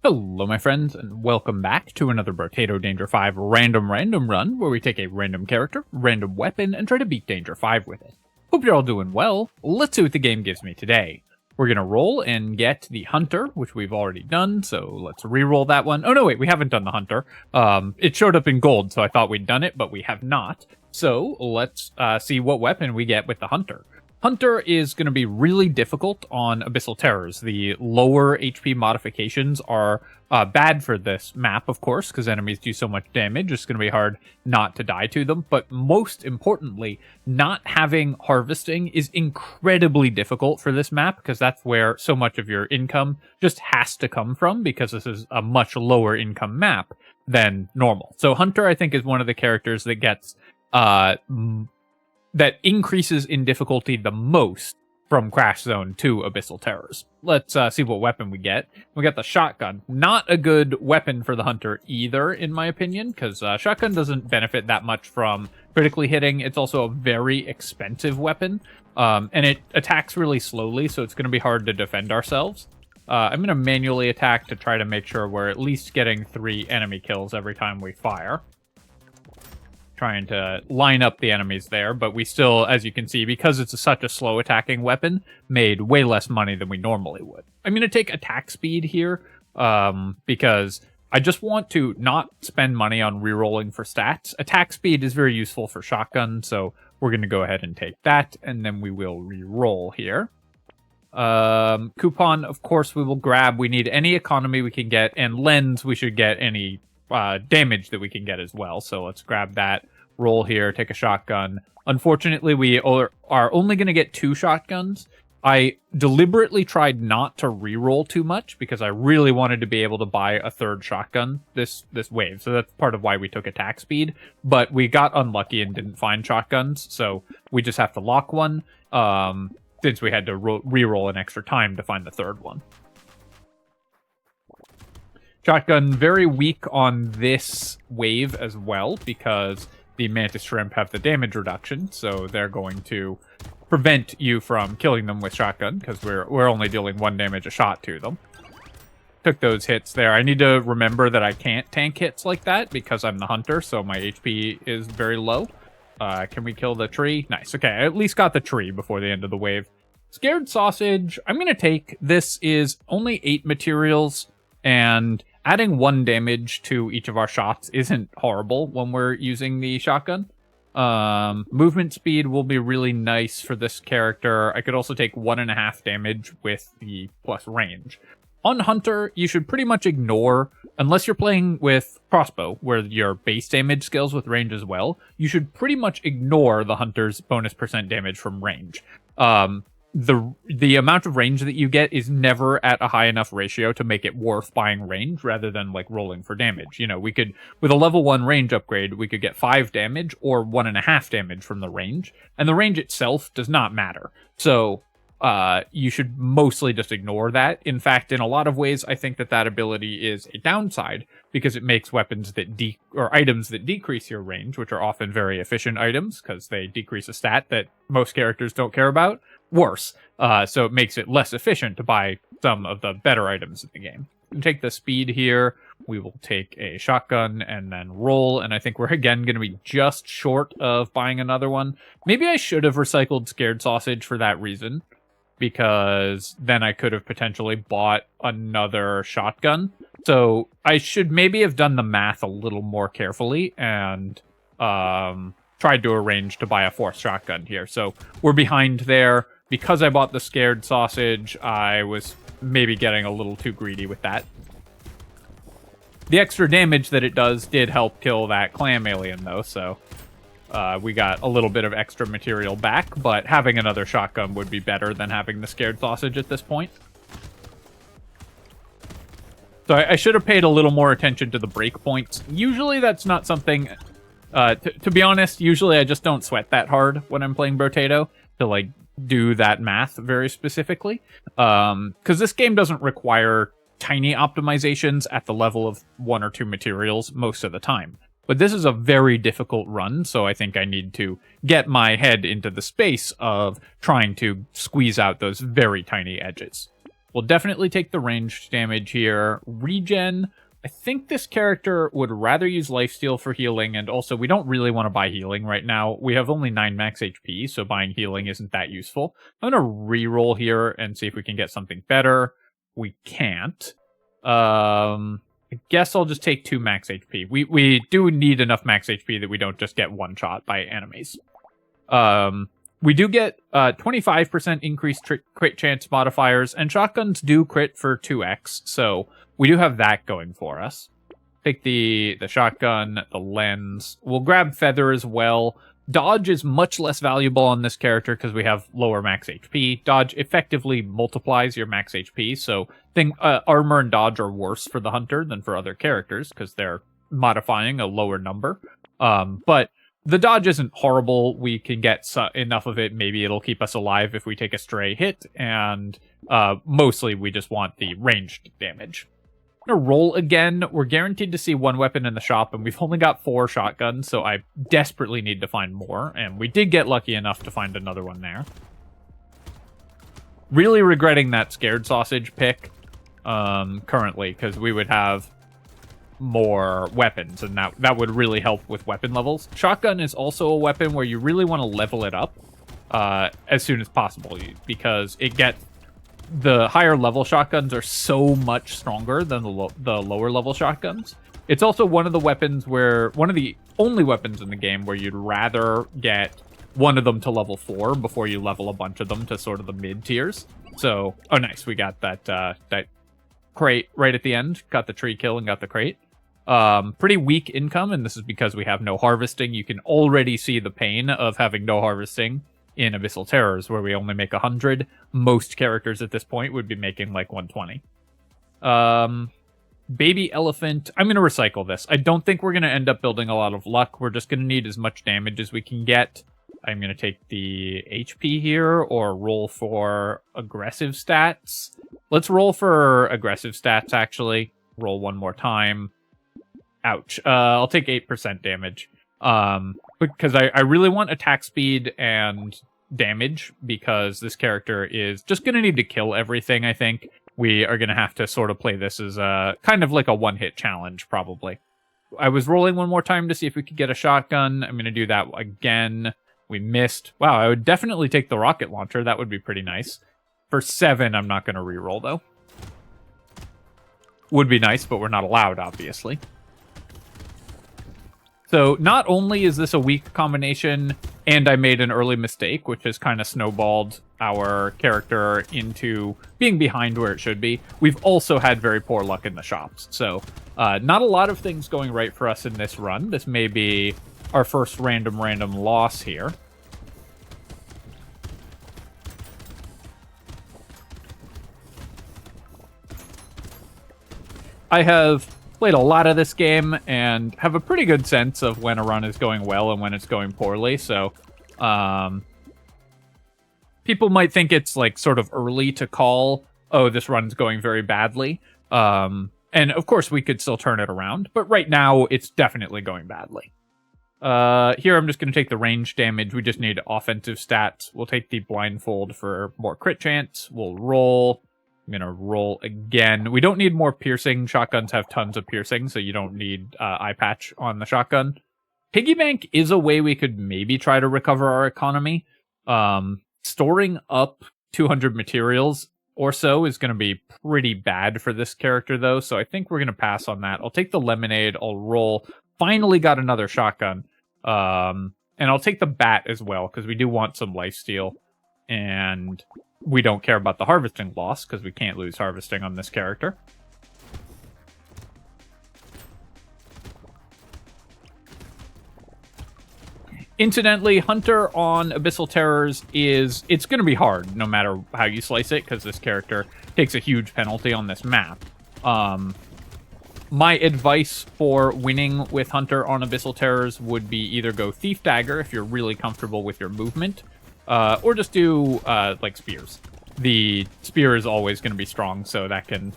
Hello my friends, and welcome back to another Brotato Danger 5 random run, where we take a random character, random weapon, and try to beat Danger 5 with it. Hope you're all doing well. Let's see what the game gives me today. We're going to roll and get the Hunter, which we've already done, so let's re-roll that one. Oh no, wait, we haven't done the Hunter. It showed up in gold, so I thought we'd done it, but we have not. So let's see what weapon we get with the Hunter. Hunter is going to be really difficult on Abyssal Terrors. The lower HP modifications are bad for this map, of course, because enemies do so much damage. It's going to be hard not to die to them. But most importantly, not having harvesting is incredibly difficult for this map, because that's where so much of your income just has to come from, because this is a much lower income map than normal. So Hunter, I think, is one of the characters that gets that increases in difficulty the most from Crash Zone to Abyssal Terrors. Let's see what weapon we get. We got the shotgun. Not a good weapon for the Hunter either, in my opinion, because shotgun doesn't benefit that much from critically hitting. It's also a very expensive weapon, and it attacks really slowly, so it's going to be hard to defend ourselves. I'm going to manually attack to try to make sure we're at least getting 3 enemy kills every time we fire. Trying to line up the enemies there, but we still, as you can see, because it's such a slow attacking weapon, made way less money than we normally would. I'm going to take attack speed here, because I just want to not spend money on rerolling for stats. Attack speed is very useful for shotgun, so we're going to go ahead and take that, and then we will reroll here. Coupon, of course, we will grab. We need any economy we can get, and lens, we should get any damage that we can get as well. So let's grab that, roll here, take a shotgun. Unfortunately, we are only going to get 2 shotguns. I deliberately tried not to reroll too much because I really wanted to be able to buy a 3rd shotgun this wave. So that's part of why we took attack speed. But we got unlucky and didn't find shotguns, so we just have to lock one, since we had to reroll an extra time to find the 3rd one. Shotgun very weak on this wave as well, because the Mantis Shrimp have the damage reduction, so they're going to prevent you from killing them with shotgun, because we're only dealing 1 damage a shot to them. Took those hits there. I need to remember that I can't tank hits like that, because I'm the Hunter, so my HP is very low. Can we kill the tree? Nice. Okay, I at least got the tree before the end of the wave. Scared Sausage, I'm going to take. This is only 8 materials, and adding 1 damage to each of our shots isn't horrible when we're using the shotgun. Movement speed will be really nice for this character. I could also take 1.5 damage with the plus range. On Hunter, you should pretty much ignore, unless you're playing with crossbow, where your base damage scales with range as well, you should pretty much ignore the Hunter's bonus % damage from range. The amount of range that you get is never at a high enough ratio to make it worth buying range rather than like rolling for damage. You know, we could, with a level 1 range upgrade, we could get 5 damage or 1.5 damage from the range, and the range itself does not matter. So you should mostly just ignore that. In fact, in a lot of ways, I think that ability is a downside, because it makes weapons that or items that decrease your range, which are often very efficient items because they decrease a stat that most characters don't care about, worse. So it makes it less efficient to buy some of the better items in the game. We can take the speed here. We will take a shotgun and then roll, and I think we're again going to be just short of buying another one. Maybe I should have recycled Scared Sausage for that reason, because then I could have potentially bought another shotgun. So I should maybe have done the math a little more carefully and tried to arrange to buy a 4th shotgun here. So we're behind there. Because I bought the Scared Sausage, I was maybe getting a little too greedy with that. The extra damage that it does did help kill that clam alien, though, so we got a little bit of extra material back, but having another shotgun would be better than having the Scared Sausage at this point. So I should have paid a little more attention to the breakpoints. Usually that's not something... to be honest, usually I just don't sweat that hard when I'm playing Brotato to, like, do that math very specifically. Because this game doesn't require tiny optimizations at the level of 1 or 2 materials most of the time. But this is a very difficult run, so I think I need to get my head into the space of trying to squeeze out those very tiny edges. we'll definitely take the ranged damage here. Regen, I think this character would rather use lifesteal for healing, and also we don't really want to buy healing right now. We have only 9 max HP, so buying healing isn't that useful. I'm going to re-roll here and see if we can get something better. We can't. I guess I'll just take 2 max HP. We do need enough max HP that we don't just get one shot by enemies. We do get 25% increased crit chance modifiers, and shotguns do crit for 2x, so we do have that going for us. Take the shotgun, the lens. We'll grab feather as well. Dodge is much less valuable on this character because we have lower max HP. Dodge effectively multiplies your max HP, so armor and dodge are worse for the hunter than for other characters because they're modifying a lower number. But the dodge isn't horrible. We can get enough of it. Maybe it'll keep us alive if we take a stray hit, and mostly we just want the ranged damage. I'm gonna roll again. We're guaranteed to see 1 weapon in the shop, and we've only got 4 shotguns, so I desperately need to find more, and we did get lucky enough to find another one there. Really regretting that scared sausage pick currently, because we would have more weapons, and that would really help with weapon levels. Shotgun is also a weapon where you really want to level it up as soon as possible, because the higher level shotguns are so much stronger than the lower level shotguns. It's also one of the only weapons in the game where you'd rather get one of them to level 4 before you level a bunch of them to sort of the mid tiers. So, oh nice, we got that crate right at the end. Got the tree kill and got the crate. Pretty weak income, and this is because we have no harvesting. You can already see the pain of having no harvesting in Abyssal Terrors, where we only make 100. Most characters at this point would be making like 120. Baby Elephant. I'm going to recycle this. I don't think we're going to end up building a lot of luck. We're just going to need as much damage as we can get. I'm going to take the HP here, or roll for aggressive stats. Let's roll for aggressive stats, actually. Roll one more time. Ouch. I'll take 8% damage. Because I really want attack speed and damage, because this character is just going to need to kill everything, I think. We are going to have to sort of play this as a kind of like a one-hit challenge, probably. I was rolling one more time to see if we could get a shotgun. I'm going to do that again. We missed. Wow, I would definitely take the rocket launcher. That would be pretty nice. For 7, I'm not going to reroll, though. Would be nice, but we're not allowed, obviously. So not only is this a weak combination, and I made an early mistake, which has kind of snowballed our character into being behind where it should be, we've also had very poor luck in the shops. So not a lot of things going right for us in this run. This may be our first random loss here. I have played a lot of this game and have a pretty good sense of when a run is going well and when it's going poorly, so people might think it's like sort of early to call, oh, this run's going very badly, and of course we could still turn it around, but right now it's definitely going badly. Here I'm just going to take the range damage. We just need offensive stats. We'll take the blindfold for more crit chance. We'll roll. I'm going to roll again. We don't need more piercing. Shotguns have tons of piercing, so you don't need eye patch on the shotgun. Piggy bank is a way we could maybe try to recover our economy. Storing up 200 materials or so is going to be pretty bad for this character, though, so I think we're going to pass on that. I'll take the lemonade. I'll roll. Finally got another shotgun. And I'll take the bat as well, because we do want some lifesteal. And we don't care about the harvesting loss, because we can't lose harvesting on this character. Incidentally, Hunter on Abyssal Terrors it's going to be hard, no matter how you slice it, because this character takes a huge penalty on this map. My advice for winning with Hunter on Abyssal Terrors would be either go Thief Dagger if you're really comfortable with your movement, or just do, like, spears. The spear is always going to be strong, so that can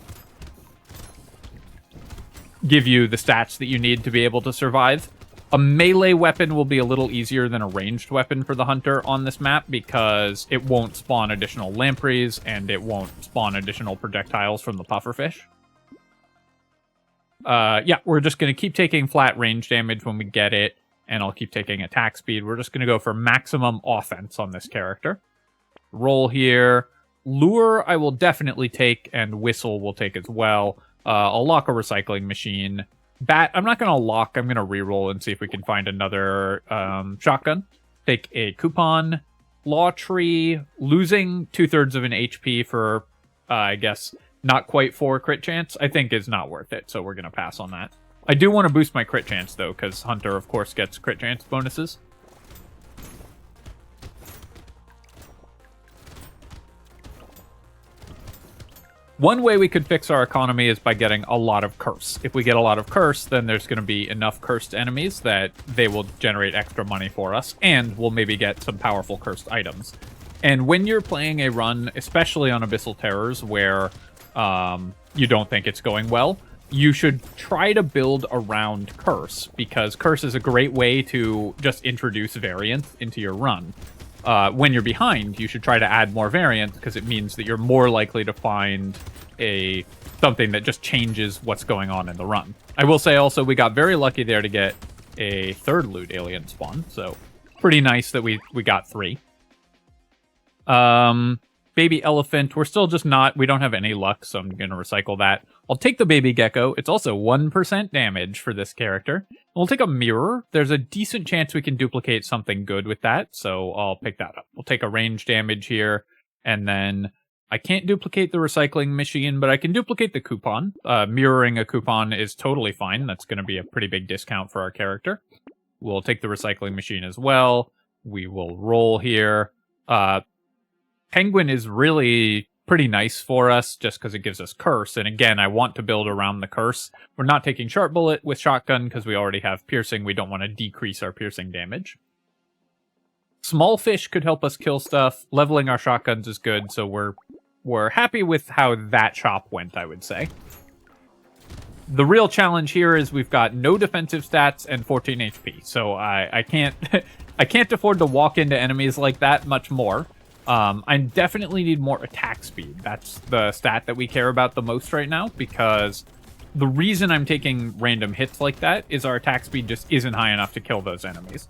give you the stats that you need to be able to survive. A melee weapon will be a little easier than a ranged weapon for the hunter on this map because it won't spawn additional lampreys and it won't spawn additional projectiles from the pufferfish. Yeah, we're just going to keep taking flat range damage when we get it, and I'll keep taking attack speed. We're just going to go for maximum offense on this character. Roll here. Lure I will definitely take, and Whistle will take as well. I'll lock a recycling machine. Bat, I'm not going to lock. I'm going to reroll and see if we can find another shotgun. Take a coupon. Law Tree, losing 2/3 of an HP for, I guess, not quite 4 crit chance, I think is not worth it, so we're going to pass on that. I do want to boost my crit chance, though, because Hunter, of course, gets crit chance bonuses. One way we could fix our economy is by getting a lot of curse. If we get a lot of curse, then there's going to be enough cursed enemies that they will generate extra money for us, and we'll maybe get some powerful cursed items. And when you're playing a run, especially on Abyssal Terrors, where you don't think it's going well, you should try to build around curse, because curse is a great way to just introduce variance into your run. When you're behind, you should try to add more variance, because it means that you're more likely to find something that just changes what's going on in the run. I will say also, we got very lucky there to get a 3rd loot alien spawn, so pretty nice that we got 3. Baby elephant, we're still just we don't have any luck, so I'm going to recycle that. I'll take the baby gecko. It's also 1% damage for this character. We'll take a mirror. There's a decent chance we can duplicate something good with that, so I'll pick that up. We'll take a range damage here, and then I can't duplicate the recycling machine, but I can duplicate the coupon. Mirroring a coupon is totally fine. That's going to be a pretty big discount for our character. We'll take the recycling machine as well. We will roll here. Penguin is really pretty nice for us just because it gives us curse. And again, I want to build around the curse. We're not taking sharp bullet with shotgun because we already have piercing. We don't want to decrease our piercing damage. Small fish could help us kill stuff. Leveling our shotguns is good, so we're happy with how that chop went, I would say. The real challenge here is we've got no defensive stats and 14 HP, so I can't I can't afford to walk into enemies like that much more. I definitely need more attack speed. That's the stat that we care about the most right now, because the reason I'm taking random hits like that is our attack speed just isn't high enough to kill those enemies.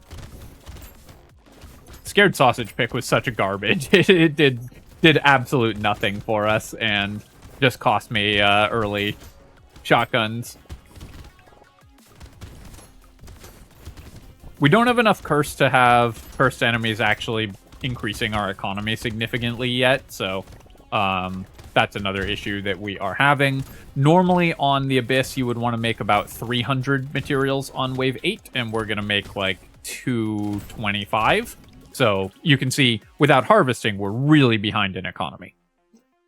Scared Sausage Pick was such a garbage. It did absolute nothing for us and just cost me early shotguns. We don't have enough curse to have cursed enemies actually increasing our economy significantly yet, so that's another issue that we are having. Normally on the Abyss, you would want to make about 300 materials on Wave 8, and we're going to make like 225. So you can see, without harvesting, we're really behind in economy.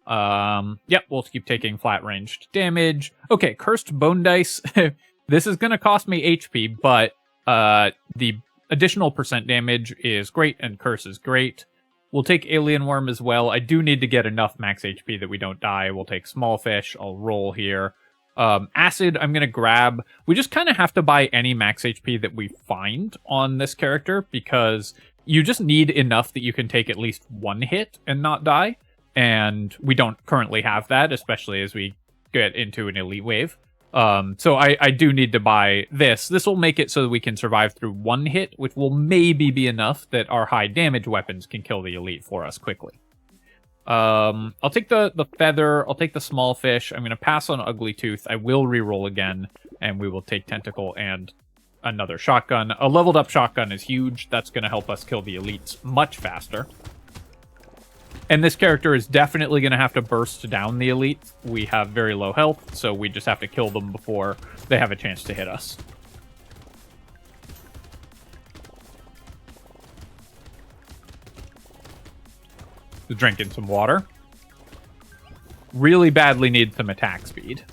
Yep, we'll keep taking flat-ranged damage. Okay, Cursed Bone Dice. This is going to cost me HP, but the additional percent damage is great, and curse is great. We'll take Alien Worm as well. I do need to get enough max HP that we don't die. We'll take Small Fish. I'll roll here. Acid, I'm going to grab. We just kind of have to buy any max HP that we find on this character, because you just need enough that you can take at least one hit and not die. And we don't currently have that, especially as we get into an elite wave. So I do need to buy this. This will make it so that we can survive through one hit, which will maybe be enough that our high damage weapons can kill the elite for us quickly. I'll take the feather. I'll take the small fish. I'm going to pass on Ugly Tooth. I will reroll again, and we will take Tentacle and another shotgun. A leveled up shotgun is huge. That's going to help us kill the elites much faster. And this character is definitely going to have to burst down the elite. We have very low health, so we just have to kill them before they have a chance to hit us. Drinking some water. Really badly need some attack speed.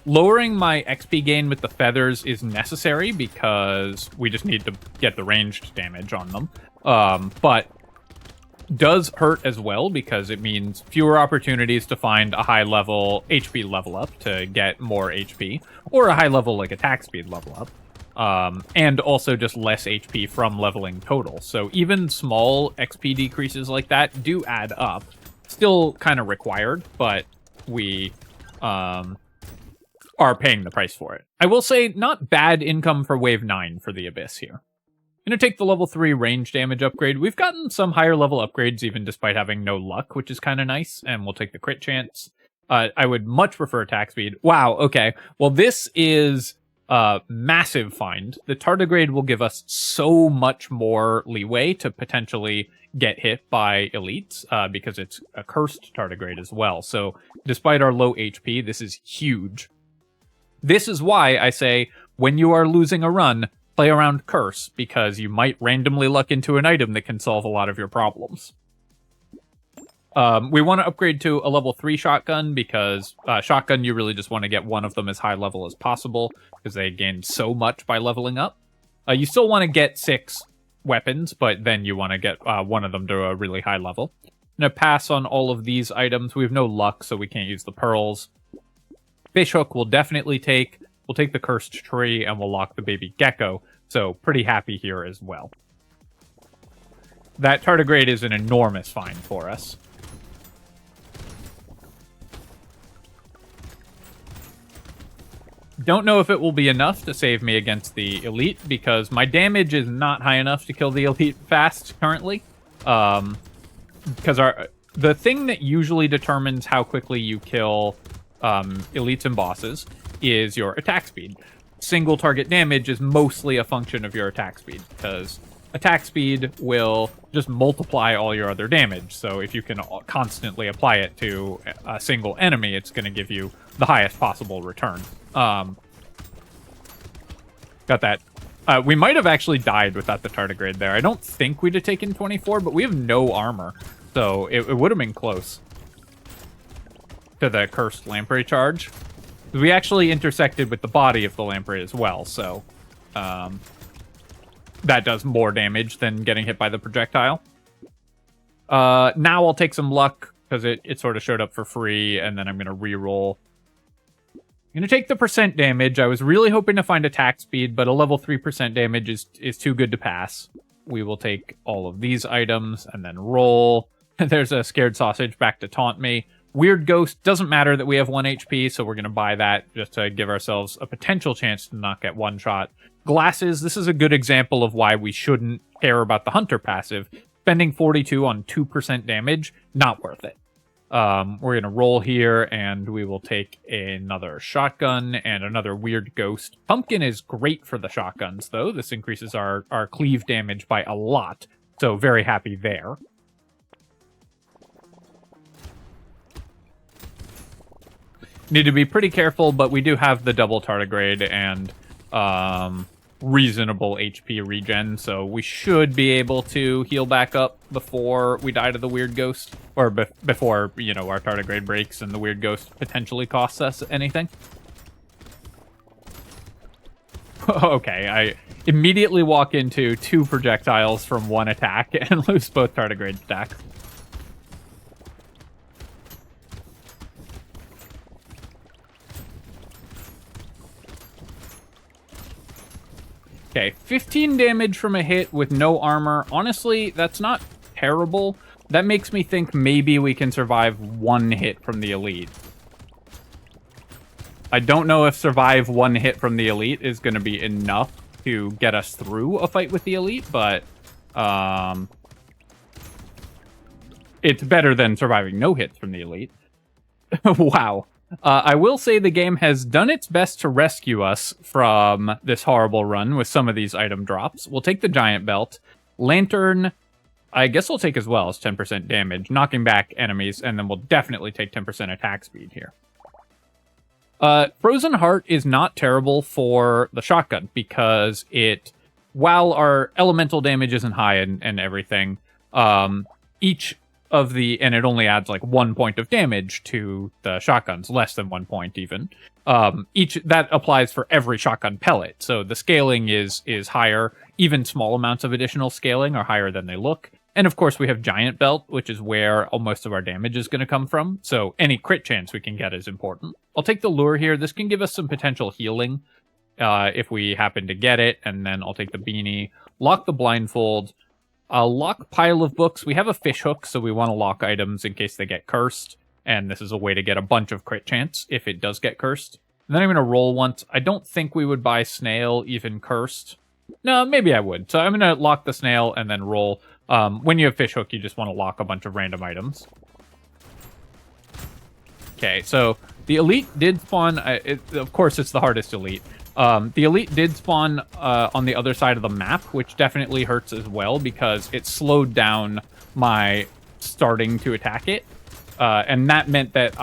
Lowering my XP gain with the feathers is necessary because we just need to get the ranged damage on them. But does hurt as well because it means fewer opportunities to find a high level HP level up to get more HP, or a high level like attack speed level up. And also just less HP from leveling total. So even small XP decreases like that do add up. Still kind of required, but we are paying the price for it. I will say, not bad income for Wave 9 for the Abyss here. I'm going to take the level 3 range damage upgrade. We've gotten some higher level upgrades even despite having no luck, which is kind of nice, and we'll take the crit chance. I would much prefer attack speed. Wow, okay. Well, this is massive find. The tardigrade will give us so much more leeway to potentially get hit by elites because it's a cursed tardigrade as well. So despite our low HP, this is huge. This is why I say when you are losing a run, play around curse, because you might randomly luck into an item that can solve a lot of your problems. We want to upgrade to a level 3 shotgun because shotgun, you really just want to get one of them as high level as possible because they gain so much by leveling up. You still want to get 6 weapons, but then you want to get one of them to a really high level. I'm going to pass on all of these items. We have no luck, so we can't use the pearls. Fishhook we'll definitely take. We'll take the cursed tree, and we'll lock the baby gecko. So pretty happy here as well. That tardigrade is an enormous find for us. Don't know if it will be enough to save me against the elite, because my damage is not high enough to kill the elite fast currently. Because the thing that usually determines how quickly you kill elites and bosses is your attack speed. Single target damage is mostly a function of your attack speed, because attack speed will just multiply all your other damage. So if you can constantly apply it to a single enemy, it's going to give you the highest possible return. Got that. We might have actually died without the tardigrade there. I don't think we'd have taken 24, but we have no armor, so it would have been close to the cursed lamprey charge. We actually intersected with the body of the lamprey as well, so that does more damage than getting hit by the projectile. Now I'll take some luck, because it sort of showed up for free, and then I'm going to reroll. I'm going to take the percent damage. I was really hoping to find attack speed, but a level 3% damage is too good to pass. We will take all of these items, and then roll. There's a scared sausage back to taunt me. Weird Ghost, doesn't matter that we have 1 HP, so we're going to buy that just to give ourselves a potential chance to not get one-shot. Glasses, this is a good example of why we shouldn't care about the Hunter passive. Spending 42 on 2% damage, not worth it. We're going to roll here, and we will take another shotgun and another Weird Ghost. Pumpkin is great for the shotguns, though. This increases our cleave damage by a lot, so very happy there. Need to be pretty careful, but we do have the double tardigrade and reasonable HP regen, so we should be able to heal back up before we die to the Weird Ghost, or before, you know, our tardigrade breaks and the Weird Ghost potentially costs us anything. Okay, I immediately walk into 2 projectiles from 1 attack and lose both tardigrade stacks. Okay, 15 damage from a hit with no armor. Honestly, that's not terrible. That makes me think maybe we can survive 1 hit from the elite. I don't know if survive 1 hit from the elite is going to be enough to get us through a fight with the elite, but it's better than surviving no hits from the elite. Wow. I will say the game has done its best to rescue us from this horrible run with some of these item drops. We'll take the giant belt. Lantern, I guess we'll take as well as 10% damage, knocking back enemies, and then we'll definitely take 10% attack speed here. Frozen Heart is not terrible for the shotgun because while our elemental damage isn't high and everything, and it only adds like 1 point of damage to the shotguns, less than 1 point even. That applies for every shotgun pellet, so the scaling is higher. Even small amounts of additional scaling are higher than they look. And of course, we have Giant Belt, which is where most of our damage is going to come from. So any crit chance we can get is important. I'll take the Lure here. This can give us some potential healing if we happen to get it. And then I'll take the Beanie, lock the Blindfold, lock Pile of Books. We have a Fish Hook, so we want to lock items in case they get cursed. And this is a way to get a bunch of crit chance if it does get cursed. And then I'm going to roll once. I don't think we would buy Snail even cursed. No, maybe I would. So I'm going to lock the Snail and then roll. When you have Fish Hook, you just want to lock a bunch of random items. Okay, so the Elite did spawn. Of course, it's the hardest Elite. The Elite did spawn on the other side of the map, which definitely hurts as well because it slowed down my starting to attack it. And that meant that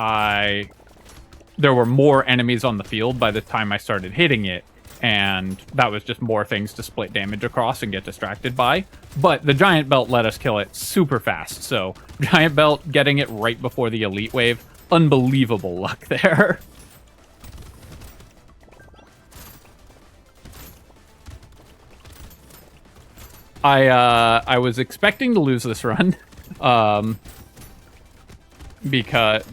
there were more enemies on the field by the time I started hitting it. And that was just more things to split damage across and get distracted by. But the Giant Belt let us kill it super fast. So Giant Belt, getting it right before the Elite Wave, unbelievable luck there. I was expecting to lose this run because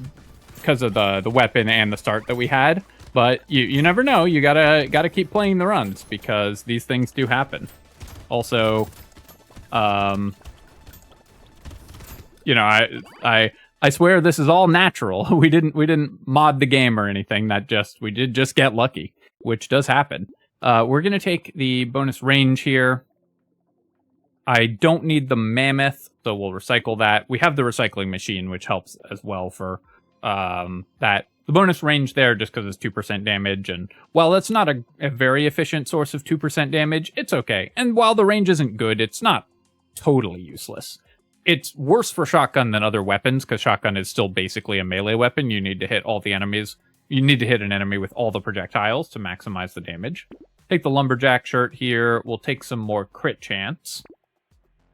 of the weapon and the start that we had. But you never know. You gotta keep playing the runs because these things do happen. Also, you know, I swear this is all natural. We didn't mod the game or anything. We did just get lucky, which does happen. We're gonna take the bonus range here. I don't need the Mammoth, so we'll recycle that. We have the recycling machine, which helps as well for that. The bonus range there, just because it's 2% damage, and while that's not a very efficient source of 2% damage, it's okay. And while the range isn't good, it's not totally useless. It's worse for shotgun than other weapons, because shotgun is still basically a melee weapon. You need to hit all the enemies. You need to hit an enemy with all the projectiles to maximize the damage. Take the Lumberjack shirt here. We'll take some more crit chance.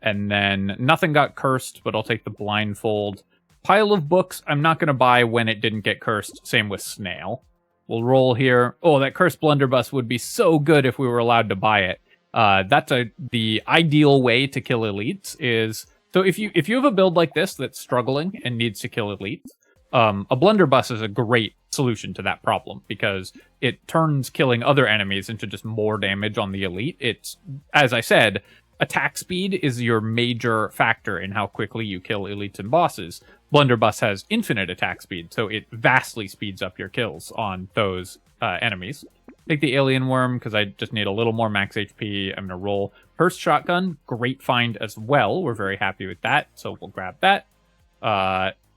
And then nothing got cursed, but I'll take the Blindfold. Pile of Books, I'm not going to buy when it didn't get cursed. Same with Snail. We'll roll here. Oh, that Cursed Blunderbuss would be so good if we were allowed to buy it. That's the ideal way to kill elites is... So if you have a build like this that's struggling and needs to kill elites, a Blunderbuss is a great solution to that problem because it turns killing other enemies into just more damage on the elite. It's, as I said... Attack speed is your major factor in how quickly you kill elites and bosses. Blunderbuss has infinite attack speed, so it vastly speeds up your kills on those enemies. Take the Alien Worm, because I just need a little more max HP. I'm going to roll. First Shotgun, great find as well. We're very happy with that, so we'll grab that.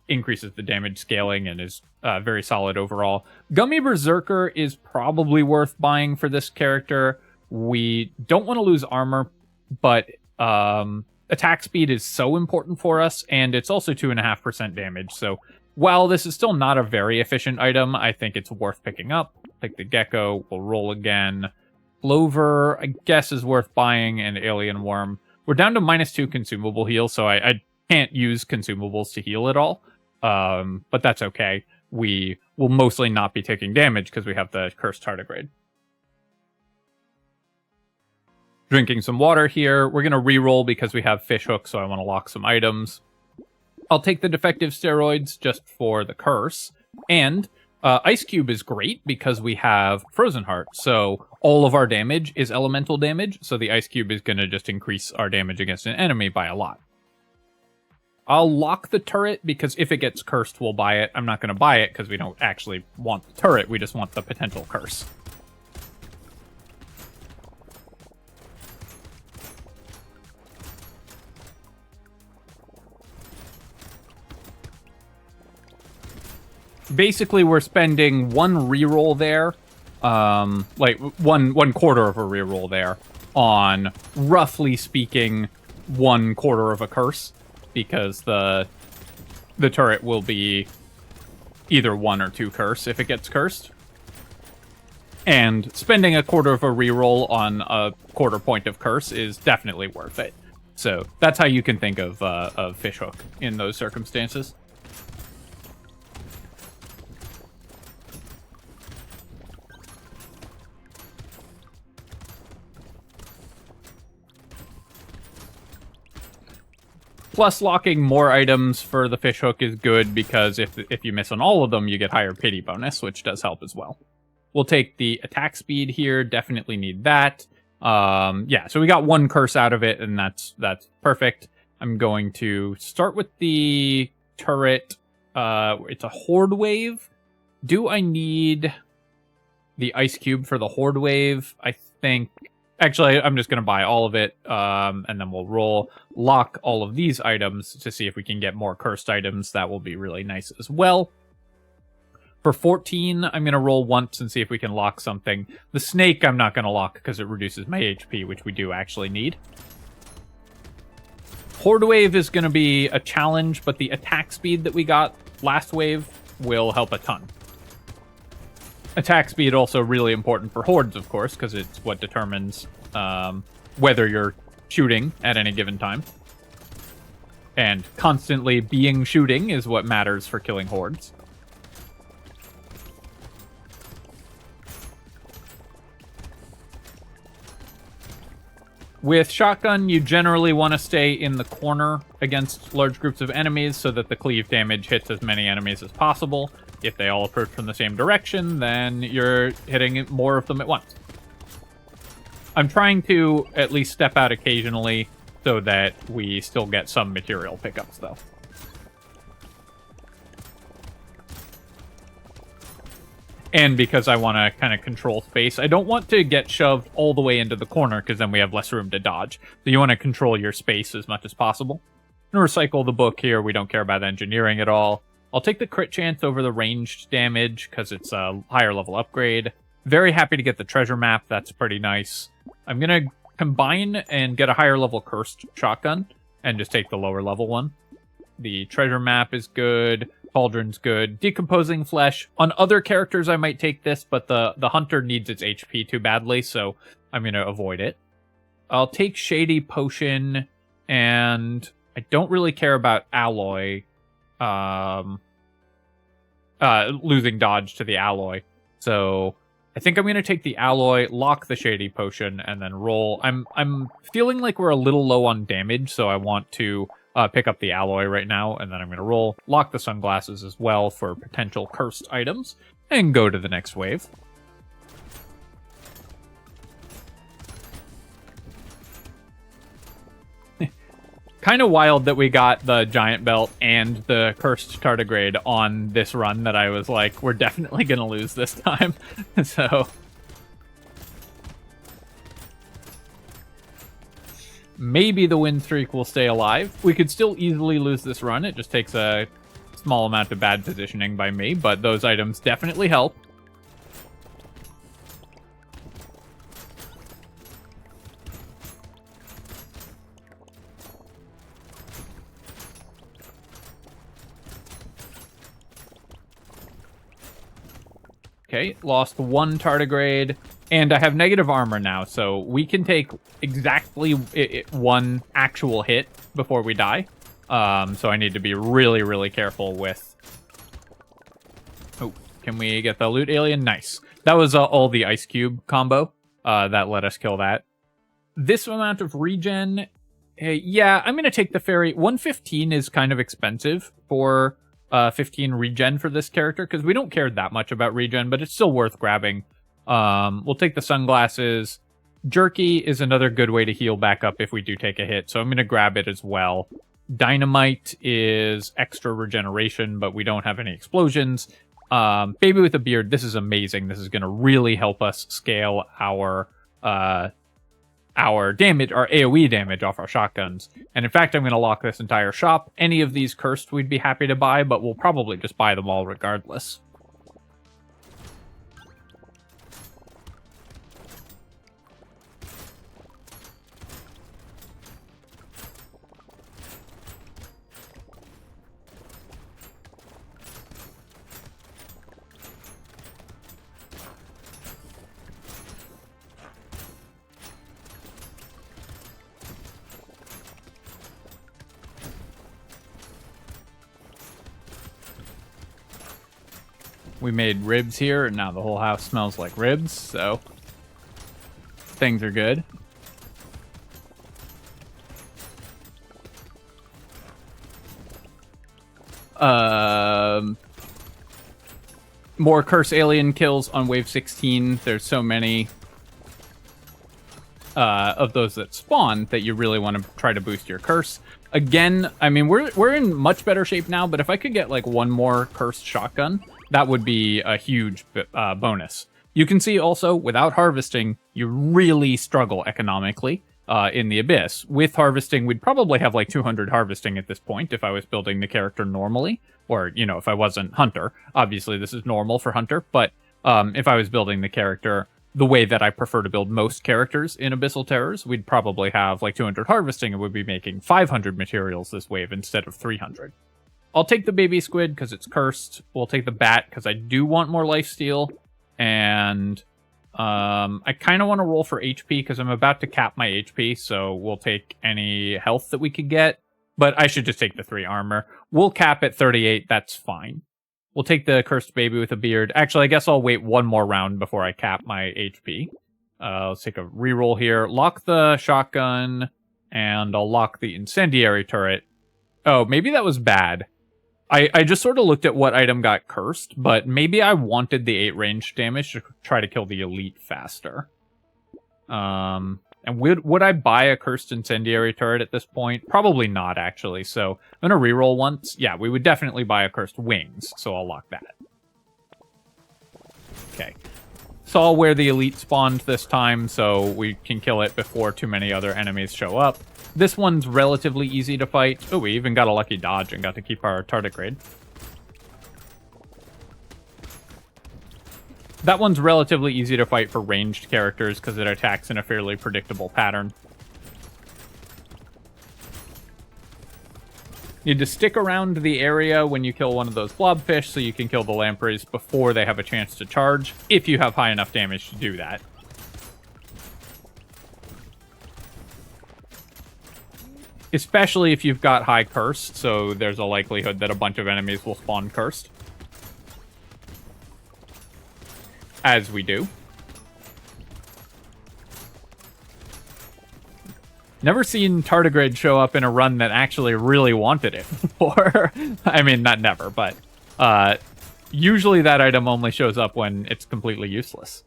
Increases the damage scaling and is very solid overall. Gummy Berserker is probably worth buying for this character. We don't want to lose armor, but attack speed is so important for us, and it's also 2.5% damage. So while this is still not a very efficient item, I think it's worth picking up. Take the Gecko, we'll roll again. Clover, I guess, is worth buying, and Alien Worm. We're down to -2 consumable heal, so I can't use consumables to heal at all. But that's okay. We will mostly not be taking damage because we have the Cursed Tardigrade. Drinking some water here. We're going to reroll because we have Fish Hook, so I want to lock some items. I'll take the Defective Steroids just for the curse. And Ice Cube is great because we have Frozen Heart. So all of our damage is elemental damage. So the Ice Cube is going to just increase our damage against an enemy by a lot. I'll lock the turret because if it gets cursed, we'll buy it. I'm not going to buy it because we don't actually want the turret. We just want the potential curse. Basically, we're spending one reroll there, like one quarter of a reroll there, on roughly speaking 1/4 of a curse, because the turret will be either 1 or 2 curse if it gets cursed. And spending 1/4 of a reroll on a 1/4 point of curse is definitely worth it. So that's how you can think of Fish Hook in those circumstances. Plus, locking more items for the fishhook is good because if you miss on all of them, you get higher pity bonus, which does help as well. We'll take the attack speed here. Definitely need that. Yeah, so we got one curse out of it, and that's perfect. I'm going to start with the turret. It's a horde wave. Do I need the ice cube for the horde wave? I think... Actually, I'm just going to buy all of it, and then we'll lock all of these items to see if we can get more cursed items. That will be really nice as well. For 14, I'm going to roll once and see if we can lock something. The snake I'm not going to lock because it reduces my HP, which we do actually need. Horde wave is going to be a challenge, but the attack speed that we got last wave will help a ton. Attack speed also really important for hordes, of course, because it's what determines whether you're shooting at any given time. And constantly being shooting is what matters for killing hordes. With shotgun, you generally want to stay in the corner against large groups of enemies so that the cleave damage hits as many enemies as possible. If they all approach from the same direction, then you're hitting more of them at once. I'm trying to at least step out occasionally so that we still get some material pickups, though. And because I want to kind of control space, I don't want to get shoved all the way into the corner because then we have less room to dodge. So you want to control your space as much as possible. I'm going to recycle the book here. We don't care about engineering at all. I'll take the crit chance over the ranged damage because it's a higher level upgrade. Very happy to get the treasure map. That's pretty nice. I'm going to combine and get a higher level cursed shotgun and just take the lower level one. The treasure map is good. Cauldron's good. Decomposing flesh. On other characters, I might take this, but the hunter needs its HP too badly, so I'm going to avoid it. I'll take shady potion, and I don't really care about alloy. Losing dodge to the alloy. So I think I'm going to take the alloy, lock the shady potion, and then roll. I'm feeling like we're a little low on damage, so I want to pick up the alloy right now, and then I'm going to roll, lock the sunglasses as well for potential cursed items, and go to the next wave. Kind of wild that we got the giant belt and the cursed tardigrade on this run that I was like, we're definitely going to lose this time. So... maybe the win streak will stay alive. We could still easily lose this run. It just takes a small amount of bad positioning by me, but those items definitely help. Okay, lost one tardigrade. And I have negative armor now, so we can take exactly one actual hit before we die. So I need to be really, really careful with... Oh, can we get the loot alien? Nice. That was all the ice cube combo that let us kill that. This amount of regen... yeah, I'm going to take the fairy. 115 is kind of expensive for 15 regen for this character, because we don't care that much about regen, but it's still worth grabbing. We'll take the sunglasses. Jerky is another good way to heal back up if we do take a hit, so I'm going to grab it as well. Dynamite is extra regeneration, but we don't have any explosions. Baby with a beard, this is amazing. This is going to really help us scale our damage, our AoE damage off our shotguns. And in fact, I'm going to lock this entire shop. Any of these cursed we'd be happy to buy, but we'll probably just buy them all regardless. We made ribs here, and now the whole house smells like ribs, so things are good. More curse alien kills on wave 16. There's so many of those that spawn that you really want to try to boost your curse. Again, I mean, we're in much better shape now, but if I could get like one more cursed shotgun, that would be a huge bonus. You can see also, without harvesting, you really struggle economically in the Abyss. With harvesting, we'd probably have like 200 harvesting at this point if I was building the character normally, or, you know, if I wasn't Hunter. Obviously, this is normal for Hunter, but if I was building the character the way that I prefer to build most characters in Abyssal Terrors, we'd probably have like 200 harvesting and would be making 500 materials this wave instead of 300. I'll take the baby squid because it's cursed. We'll take the bat because I do want more lifesteal. And I kind of want to roll for HP because I'm about to cap my HP, so we'll take any health that we could get. But I should just take the 3 armor. We'll cap at 38, that's fine. We'll take the cursed baby with a beard. Actually, I guess I'll wait one more round before I cap my HP. Let's take a reroll here. Lock the shotgun, and I'll lock the incendiary turret. Oh, maybe that was bad. I just sort of looked at what item got cursed, but maybe I wanted the 8 range damage to try to kill the elite faster. And would I buy a cursed incendiary turret at this point? Probably not, actually. So I'm going to reroll once. Yeah, we would definitely buy a cursed wings, so I'll lock that. Okay. Saw where the elite spawned this time, so we can kill it before too many other enemies show up. This one's relatively easy to fight. Oh, we even got a lucky dodge and got to keep our tardigrade. That one's relatively easy to fight for ranged characters because it attacks in a fairly predictable pattern. You need to stick around the area when you kill one of those blobfish so you can kill the lampreys before they have a chance to charge, if you have high enough damage to do that. Especially if you've got high curse, so there's a likelihood that a bunch of enemies will spawn cursed. As we do. Never seen tardigrade show up in a run that actually really wanted it before. I mean, not never, but usually that item only shows up when it's completely useless.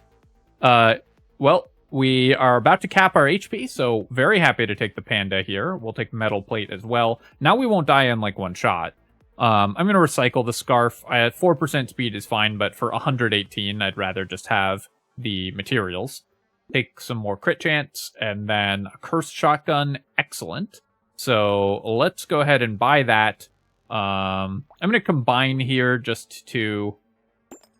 Well, we are about to cap our HP, so very happy to take the panda here. We'll take metal plate as well. Now we won't die in like one shot. I'm going to recycle the scarf. At 4% speed is fine, but for 118, I'd rather just have the materials. Take some more crit chance, and then a cursed shotgun. Excellent. So let's go ahead and buy that. I'm going to combine here just to...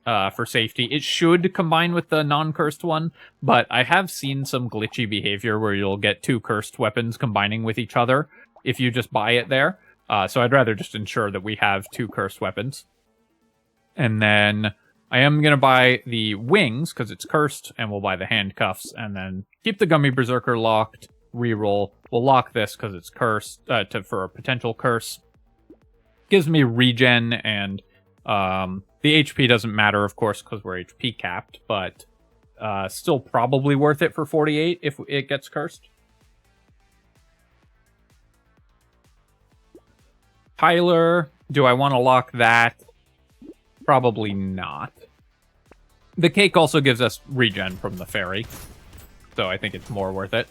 for safety. It should combine with the non-cursed one, but I have seen some glitchy behavior where you'll get 2 cursed weapons combining with each other if you just buy it there. So I'd rather just ensure that we have 2 cursed weapons. And then I am going to buy the wings, because it's cursed, and we'll buy the handcuffs, and then keep the Gummy Berserker locked, reroll. We'll lock this because it's cursed, for a potential curse. Gives me regen, and the HP doesn't matter, of course, because we're HP capped, but still probably worth it for 48 if it gets cursed. Tyler, do I want to lock that? Probably not. The cake also gives us regen from the fairy, so I think it's more worth it.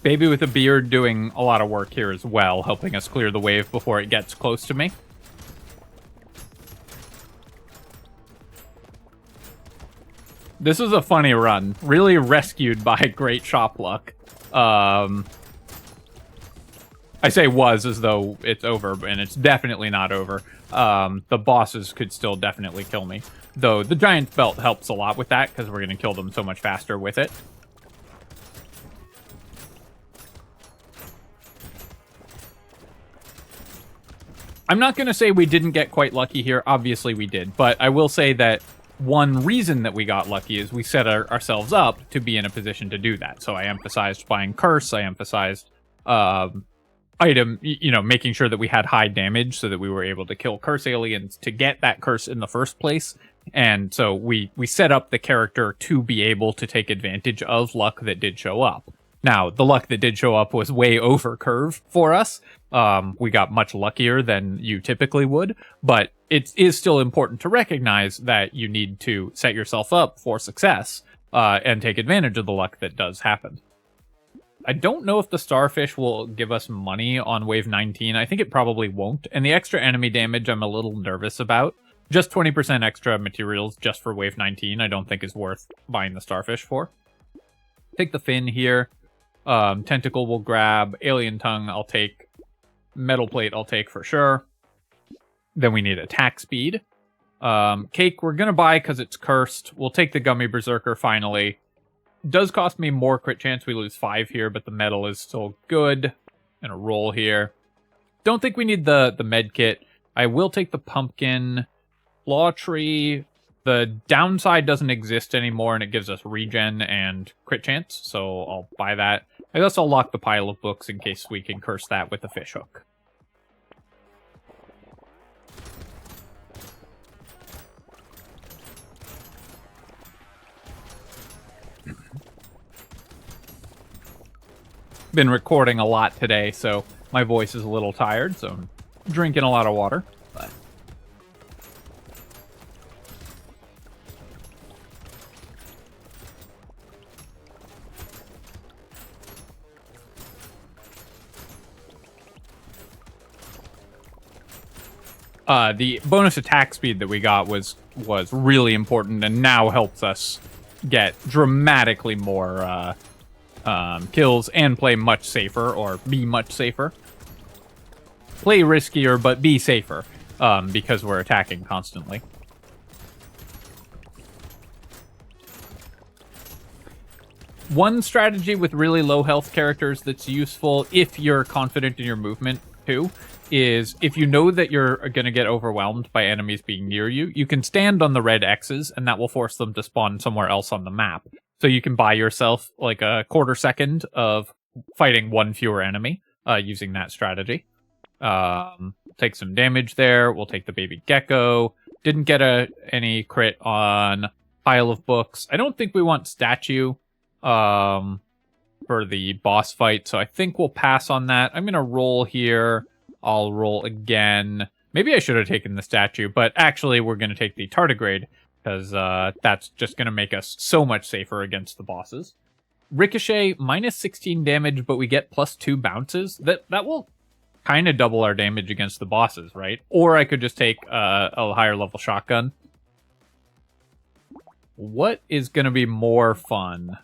Baby with a beard doing a lot of work here as well, helping us clear the wave before it gets close to me. This was a funny run. Really rescued by great shop luck. I say was as though it's over, and it's definitely not over. The bosses could still definitely kill me. Though the giant belt helps a lot with that, because we're going to kill them so much faster with it. I'm not going to say we didn't get quite lucky here. Obviously we did. But I will say that one reason that we got lucky is we set ourselves up to be in a position to do that. So I emphasized buying curse. I emphasized item, making sure that we had high damage so that we were able to kill curse aliens to get that curse in the first place. And so we set up the character to be able to take advantage of luck that did show up. Now, the luck that did show up was way over curve for us. We got much luckier than you typically would, but it is still important to recognize that you need to set yourself up for success and take advantage of the luck that does happen. I don't know if the starfish will give us money on wave 19. I think it probably won't. And the extra enemy damage I'm a little nervous about. Just 20% extra materials just for wave 19 I don't think is worth buying the starfish for. Take the fin here. Tentacle will grab. Alien tongue I'll take. Metal plate I'll take for sure. Then we need attack speed. Cake we're going to buy because it's cursed. We'll take the gummy berserker finally. Does cost me more crit chance. We lose 5 here, but the metal is still good. And a roll here. Don't think we need the med kit. I will take the pumpkin. Law tree. The downside doesn't exist anymore, and it gives us regen and crit chance, so I'll buy that. I guess I'll lock the pile of books in case we can curse that with the fish hook. Been recording a lot today, so my voice is a little tired, so I'm drinking a lot of water. But the bonus attack speed that we got was really important and now helps us get dramatically more kills and play much safer, or be much safer. Play riskier, but be safer, because we're attacking constantly. One strategy with really low health characters that's useful if you're confident in your movement too is if you know that you're going to get overwhelmed by enemies being near you, you can stand on the red X's and that will force them to spawn somewhere else on the map. So you can buy yourself like a quarter second of fighting one fewer enemy using that strategy. Take some damage there. We'll take the baby gecko. Didn't get any crit on pile of books. I don't think we want statue for the boss fight, so I think we'll pass on that. I'm going to roll here. I'll roll again. Maybe I should have taken the statue, but actually we're going to take the tardigrade because that's just going to make us so much safer against the bosses. Ricochet, minus 16 damage, but we get plus 2 bounces. That will kind of double our damage against the bosses, right? Or I could just take a higher level shotgun. What is going to be more fun?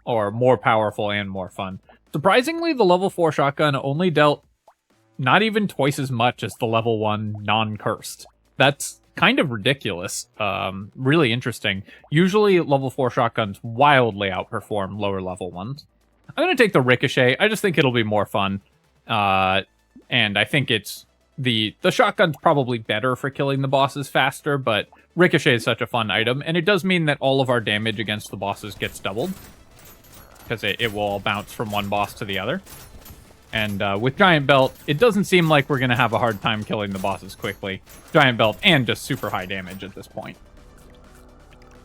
Or more powerful and more fun? Surprisingly, the level 4 shotgun only dealt not even twice as much as the level 1 non-cursed. That's kind of ridiculous. Really interesting. Usually level 4 shotguns wildly outperform lower level ones. I'm going to take the Ricochet. I just think it'll be more fun. And I think it's the shotgun's probably better for killing the bosses faster, but Ricochet is such a fun item, and it does mean that all of our damage against the bosses gets doubled, because it will all bounce from one boss to the other. And with Giant Belt, it doesn't seem like we're going to have a hard time killing the bosses quickly. Giant Belt and just super high damage at this point.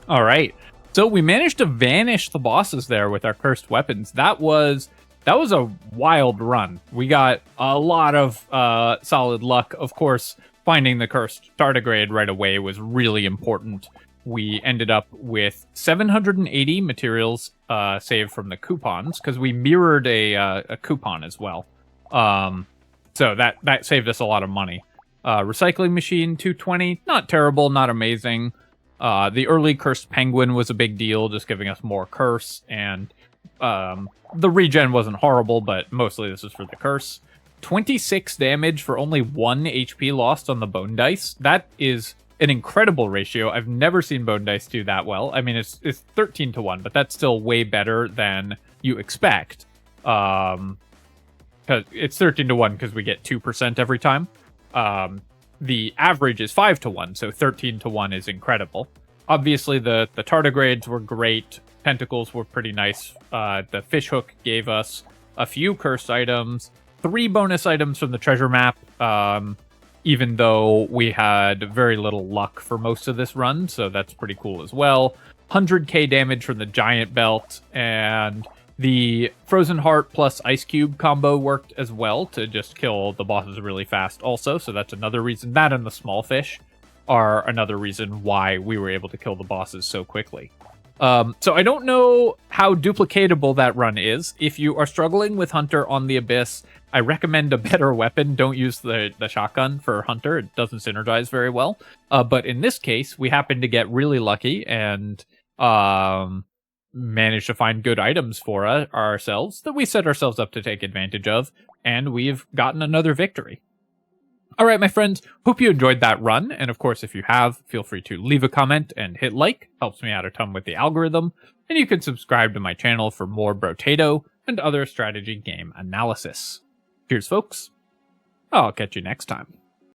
All right. So we managed to vanish the bosses there with our cursed weapons. That was a wild run. We got a lot of solid luck. Of course, finding the cursed tardigrade right away was really important. We ended up with 780 materials saved from the coupons, because we mirrored a coupon as well. So that saved us a lot of money. Recycling machine, 220. Not terrible, not amazing. The early cursed penguin was a big deal, just giving us more curse. And the regen wasn't horrible, but mostly this is for the curse. 26 damage for only 1 HP lost on the bone dice. That is an incredible ratio. I've never seen bone dice do that well. I mean, it's 13 to 1, but that's still way better than you expect. Cause it's 13 to 1 because we get 2% every time. The average is 5 to 1, so 13 to 1 is incredible. Obviously, the tardigrades were great. Tentacles were pretty nice. The fish hook gave us a few cursed items, 3 bonus items from the treasure map. even though we had very little luck for most of this run, so that's pretty cool as well. 100k damage from the giant belt, and the Frozen Heart plus Ice Cube combo worked as well to just kill the bosses really fast also, so that's another reason. That and the small fish are another reason why we were able to kill the bosses so quickly. So I don't know how duplicatable that run is. If you are struggling with Hunter on the Abyss, I recommend a better weapon. Don't use the shotgun for Hunter. It doesn't synergize very well. But in this case, we happened to get really lucky and managed to find good items for ourselves that we set ourselves up to take advantage of, and we've gotten another victory. All right, my friends, hope you enjoyed that run. And of course, if you have, feel free to leave a comment and hit like. Helps me out a ton with the algorithm. And you can subscribe to my channel for more Brotato and other strategy game analysis. Cheers, folks. I'll catch you next time.